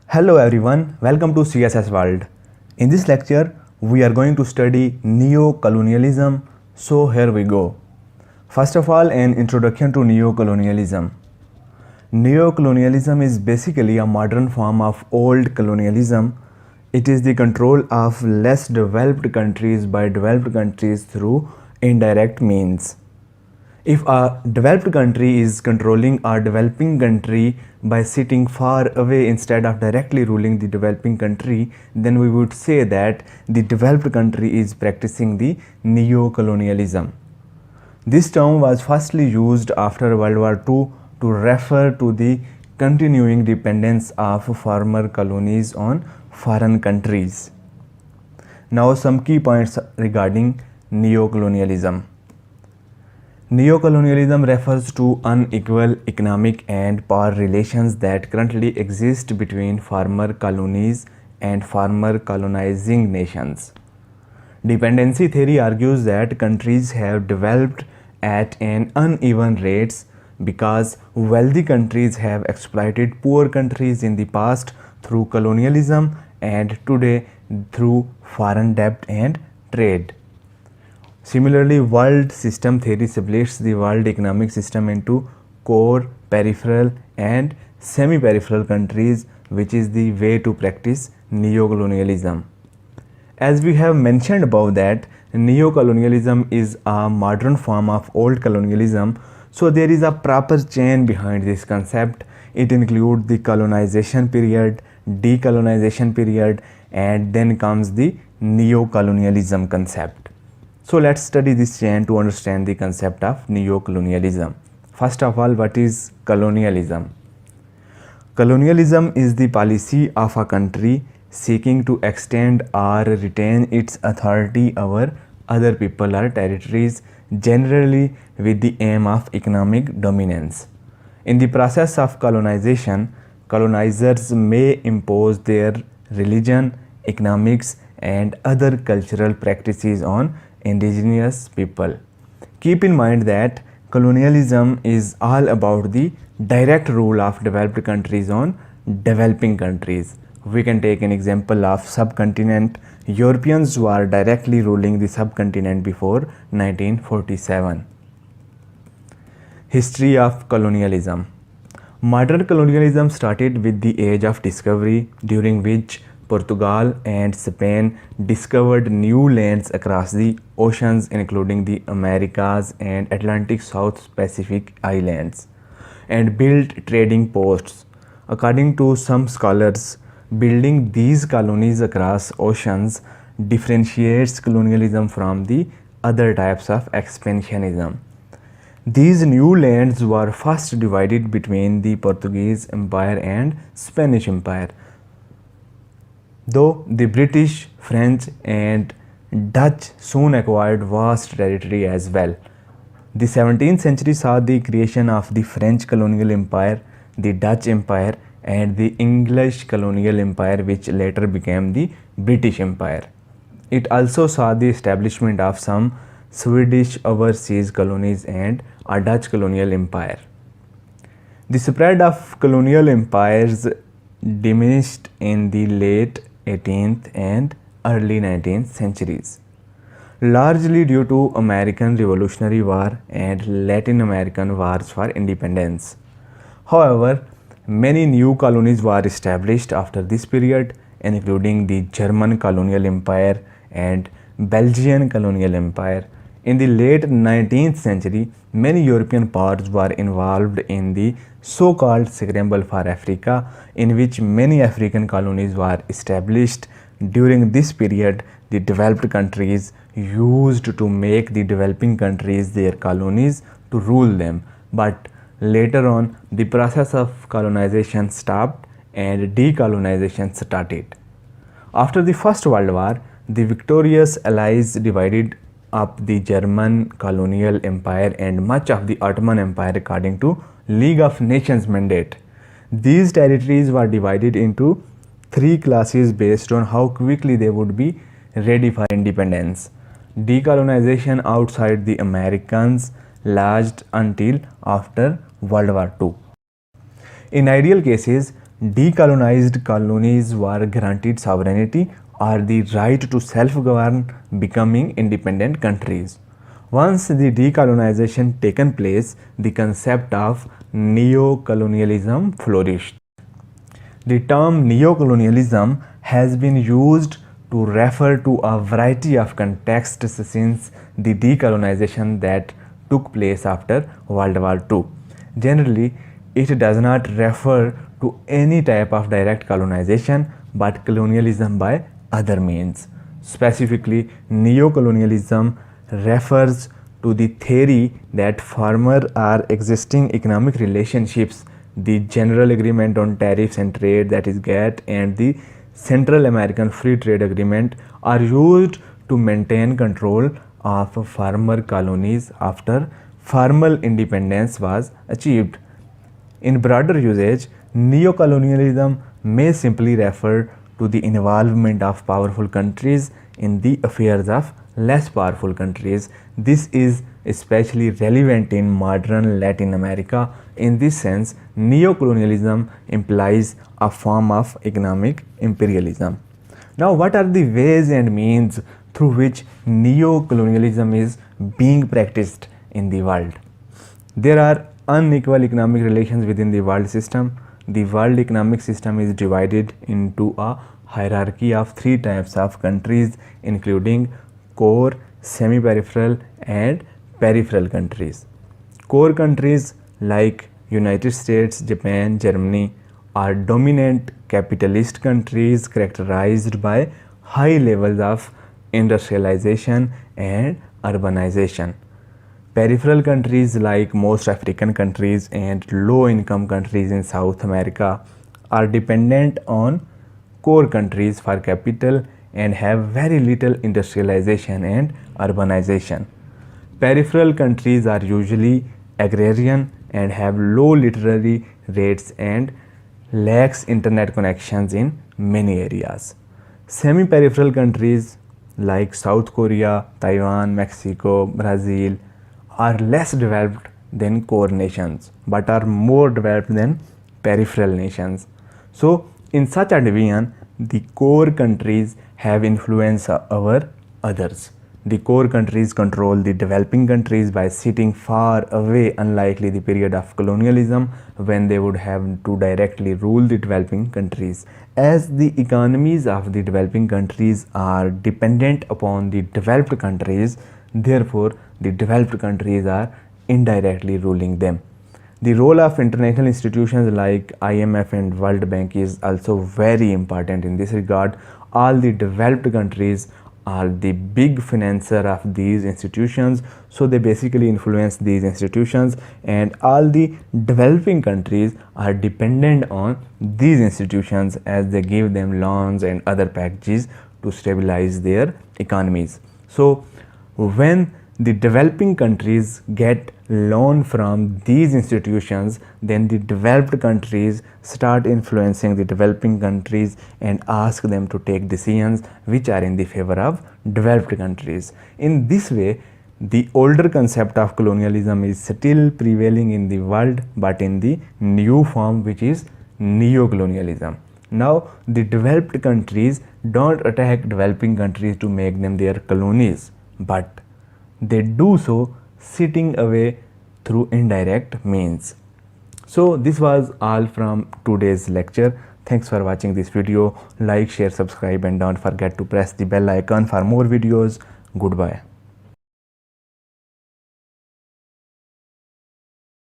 Hello everyone, welcome to CSS World. In this lecture, we are going to study Neocolonialism. So here we go. First of all, an introduction to Neocolonialism. Neocolonialism is basically a modern form of old colonialism. It is the control of less developed countries by developed countries through indirect means. If a developed country is controlling a developing country by sitting far away instead of directly ruling the developing country, then we would say that the developed country is practicing the neo-colonialism. This term was firstly used after World War II to refer to the continuing dependence of former colonies on foreign countries. Now some key points regarding neo-colonialism. Neocolonialism refers to unequal economic and power relations that currently exist between former colonies and former colonizing nations. Dependency theory argues that countries have developed at an uneven rates because wealthy countries have exploited poor countries in the past through colonialism and today through foreign debt and trade. Similarly, world system theory splits the world economic system into core, peripheral and semi-peripheral countries, which is the way to practice neocolonialism. As we have mentioned above that neocolonialism is a modern form of old colonialism, so there is a proper chain behind this concept. It includes the colonization period, decolonization period, and then comes the neocolonialism concept. So let's study this chain to understand the concept of neocolonialism. First of all, what is colonialism? Colonialism is the policy of a country seeking to extend or retain its authority over other people or territories, generally with the aim of economic dominance. In the process of colonization, colonizers may impose their religion, economics, and other cultural practices on indigenous people. Keep in mind that colonialism is all about the direct rule of developed countries on developing countries. We can take an example of subcontinent. Europeans were directly ruling the subcontinent before 1947. History of colonialism. Modern colonialism started with the Age of Discovery, during which Portugal and Spain discovered new lands across the oceans, including the Americas and Atlantic South Pacific islands, and built trading posts. According to some scholars, building these colonies across oceans differentiates colonialism from the other types of expansionism. These new lands were first divided between the Portuguese Empire and Spanish Empire, though the British, French and Dutch soon acquired vast territory as well. The 17th century saw the creation of the French colonial empire, the Dutch empire and the English colonial empire, which later became the British Empire. It also saw the establishment of some Swedish overseas colonies and a Dutch colonial empire. The spread of colonial empires diminished in the late 18th and early 19th centuries, largely due to American Revolutionary War and Latin American wars for independence. However, many new colonies were established after this period, including the German colonial empire and Belgian colonial empire. In the late 19th century, many European powers were involved in the so-called Scramble for Africa, in which many African colonies were established. During this period, the developed countries used to make the developing countries their colonies to rule them, but later on the process of colonization stopped and decolonization started. After the First World War, the victorious Allies divided up the German colonial empire and much of the Ottoman Empire according to League of Nations mandate. These territories were divided into three classes based on how quickly they would be ready for independence. Decolonization outside the Americans lasted until after World War II. In ideal cases, Decolonized colonies were granted sovereignty or the right to self-govern, becoming independent countries. Once the decolonization taken place, the concept of neocolonialism flourished. The term neocolonialism has been used to refer to a variety of contexts since the decolonization that took place after World War II. Generally, it does not refer to any type of direct colonization but colonialism by other means. Specifically, neocolonialism refers to the theory that former or existing economic relationships, the General Agreement on Tariffs and Trade, that is GATT, and the Central American Free Trade Agreement are used to maintain control of former colonies after formal independence was achieved. In broader usage, neocolonialism may simply refer to the involvement of powerful countries in the affairs of less powerful countries. This is especially relevant in modern Latin America. In this sense, neocolonialism implies a form of economic imperialism. Now, what are the ways and means through which neocolonialism is being practiced in the world? There are unequal economic relations within the world system. The world economic system is divided into a hierarchy of three types of countries, including core, semi-peripheral, and peripheral countries. Core countries like United States, Japan, Germany are dominant capitalist countries characterized by high levels of industrialization and urbanization. Peripheral countries like most African countries and low-income countries in South America are dependent on core countries for capital and have very little industrialization and urbanization. Peripheral countries are usually agrarian and have low literary rates and lacks internet connections in many areas. Semi-peripheral countries like South Korea, Taiwan, Mexico, Brazil are less developed than core nations but are more developed than peripheral nations. So, in such a division, the core countries have influence over others. The core countries control the developing countries by sitting far away, unlikely the period of colonialism when they would have to directly rule the developing countries. As the economies of the developing countries are dependent upon the developed countries, therefore the developed countries are indirectly ruling them. The role of international institutions like IMF and World Bank is also very important in this regard. All the developed countries are the big financier of these institutions, so they basically influence these institutions, and all the developing countries are dependent on these institutions as they give them loans and other packages to stabilize their economies. So when the developing countries get loan from these institutions, then the developed countries start influencing the developing countries and ask them to take decisions which are in the favor of developed countries. In this way, the older concept of colonialism is still prevailing in the world, but in the new form, which is neocolonialism. Now, the developed countries don't attack developing countries to make them their colonies, but they do so sitting away through indirect means. So this was all from today's lecture. Thanks for watching this video. Like, share, subscribe, and don't forget to press the bell icon for more videos. Goodbye.